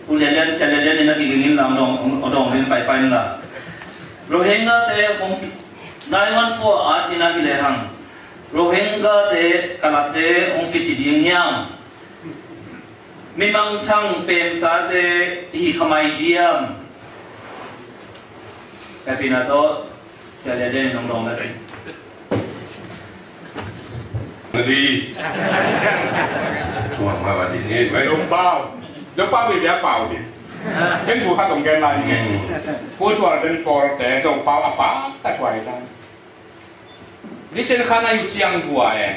Ulelian selelian ina gigingin lang odong rin pai nila. Rohingya te kung 914 at ina gilehang. Rohingya te kalate ong kichiding hiyang. Mimang chang pem ta te hi kamay diam. Tapi na to selelian inong dong natin. Đi tuang mà đi nghe vậy giống bao thì giá bao đi cái vụ khác đồng gen là như vậy cô chùa là dân cò để giống bao à bá ta chùa này đi trên khán này chiang chùa ấy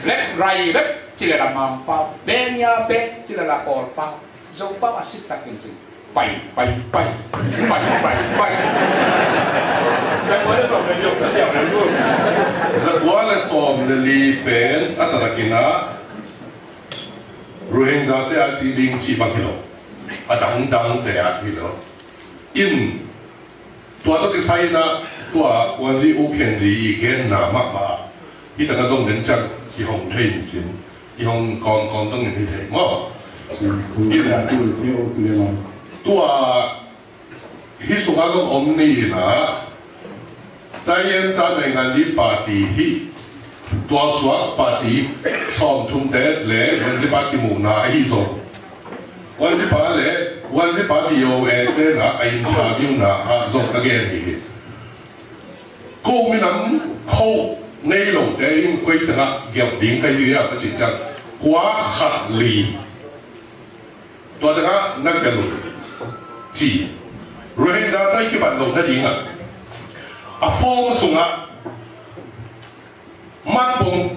lép ray lép chỉ là làm bao bên nhà bên chỉ là cò bao giống bao à xích ta kinh gì bay cái mới nó xong rồi dùng nó dẻo này luôn rất quá là xong rồi đi về ở tại cái nào Rohingya te a chi ding chi bang hilo a dang te a hilo in tua to ki sai na tua quan ji u khen ji i gen na ma ba hi ta ka zong den chang ki hong thei ni chin ki hong kon zong ni thei mo tua hi su ga lo om ni na ta yen ta nei ngan li party hi tua suak party som thum te le wan ji party mu na hi zo wan ji pa le wan ji party yo e te na ai interview na ha zo ka gen hi ko mi nam ko nei lo te in koi ta gyao ding kai ri ya ka chi chang quá khát lì tua ta na ka lu chi Rohingya ta ki ban lo ta ding a phong sunga mắt bông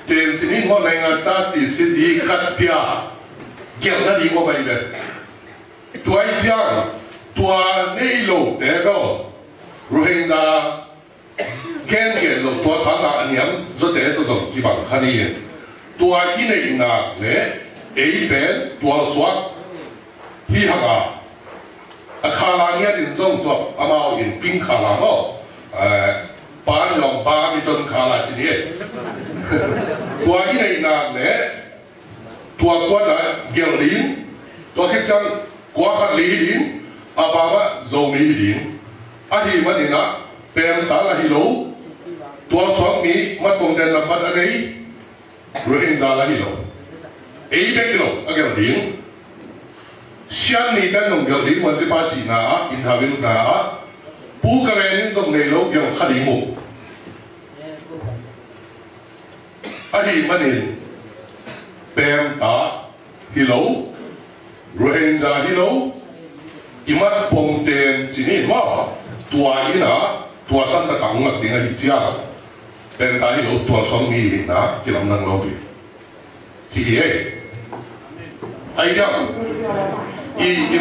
tiền chỉ ní ngon này ngài ta sẽ đi cắt bia kiểu nó đi qua vậy đấy tuổi giang tuổi này lâu thế đó Rohingya kén kén lâu tuổi sáng nào anh em rất thế tôi dùng chỉ bằng khăn đi tuổi cái này là đấy ấy bên tuổi soát hi hằng à khá là nghe tiếng trong tuổi amao in pin khá là ngó bán lòng ba mươi ton khá là chỉ đấy tua cái này là nè tua quan là kiểu lín tua cái chân quá khát lý lín à bà mà dầu mỹ lín à thì mà thì nó bèm ta là hi lố tua xoắn mỹ mà phong đen là phát ở đây rồi hình ra là hi lố ấy bé kilo à kiểu lín xian mỹ đen nông kiểu lín mà chỉ ba chỉ na interview na bù cái này nên trong này lố kiểu khát lín mù Adi manin pem ta hilo Rohingya hilo imat pong ten chini ma tua ina tua san ta kang ngak dinga hitia pem ta hilo tua song mi na kilam nang lobi chi ai jam i